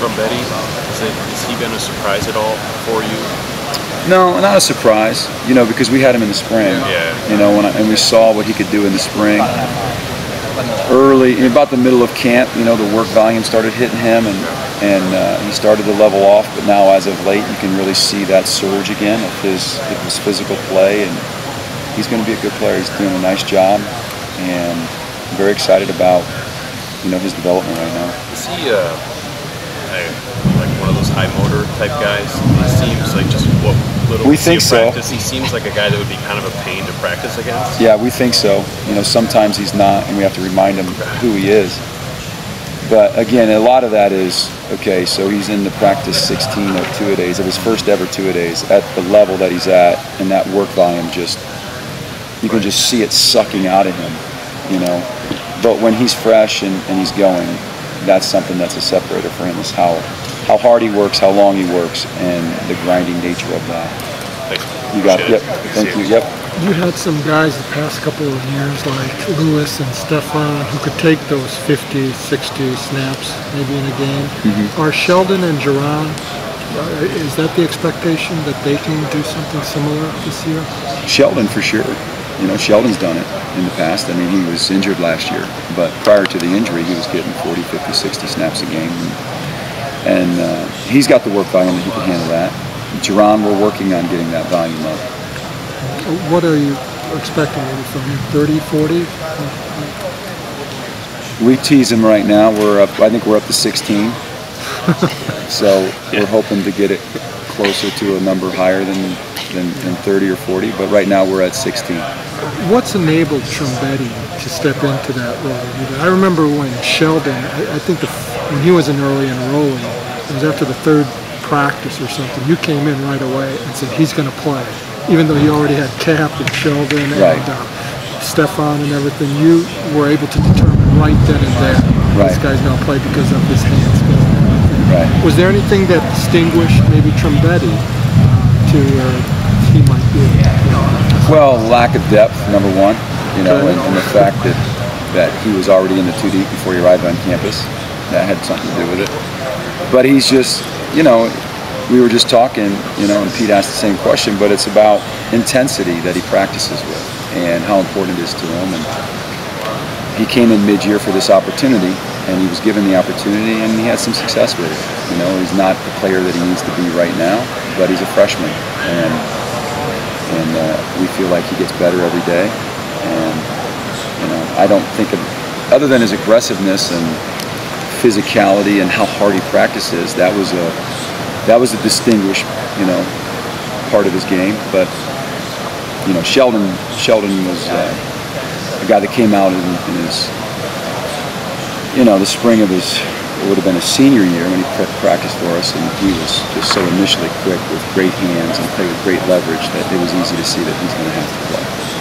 Trombetti, has he been a surprise at all for you? No, not a surprise, you know, because we had him in the spring. Yeah. You know, and we saw what he could do in the spring. Early, about the middle of camp, you know, the work volume started hitting him, and he started to level off. But now, as of late, you can really see that surge again of his physical play, and he's going to be a good player. He's doing a nice job, and I'm very excited about, you know, his development right now. Is he like one of those high motor type guys? He seems like just what little we think so. Practice, he seems like a guy that would be kind of a pain to practice against. Yeah, we think so. You know, sometimes he's not, and we have to remind him who he is. But again, a lot of that is, okay, so he's in the practice 16 of two-a-days, of his first ever two-a-days, at the level that he's at, and that work volume just, you can just see it sucking out of him, you know. But when he's fresh and he's going, that's something that's a separator for him, is how hard he works, how long he works, and the grinding nature of that. You got it. Yep. Thank you. Yep. You had some guys the past couple of years like Lewis and Stefan who could take those 50, 60 snaps maybe in a game. Mm-hmm. Are Sheldon and Jerron, is that the expectation that they can do something similar this year? Sheldon, for sure. You know, Sheldon's done it in the past. I mean, he was injured last year, but prior to the injury, he was getting 40, 50, 60 snaps a game. And he's got the work volume that he can handle that. Jerron, we're working on getting that volume up. What are you expecting from him? 30, 40? We tease him right now. We're up. I think we're up to 16. So we're hoping to get it closer to a number higher than 30 or 40. But right now we're at 16. What's enabled Trombetti to step into that role? I remember when Sheldon, I think when he was an early enrollee, it was after the third practice or something, you came in right away and said he's going to play. Even though you already had Cap and Sheldon and Stefan and everything, you were able to determine right then and there this guy's going to play because of his hands. Was there anything that distinguished maybe Trombetti to where he might be? Well, lack of depth, number one, you know, and the fact that he was already in the 2 deep before he arrived on campus. That had something to do with it. But he's just, you know, we were just talking, you know, and Pete asked the same question, but it's about intensity that he practices with and how important it is to him. And he came in mid-year for this opportunity, and he was given the opportunity, and he had some success with it. You know, he's not the player that he needs to be right now, but he's a freshman, and we feel like he gets better every day. And, you know, I don't think of, other than his aggressiveness and physicality and how hard he practices, that was a distinguished, you know, part of his game. But, you know, Sheldon was a guy that came out in his, you know, the spring of his, it would have been his senior year when he practiced for us, and he was just so initially quick with great hands and played with great leverage that it was easy to see that he's going to have to play.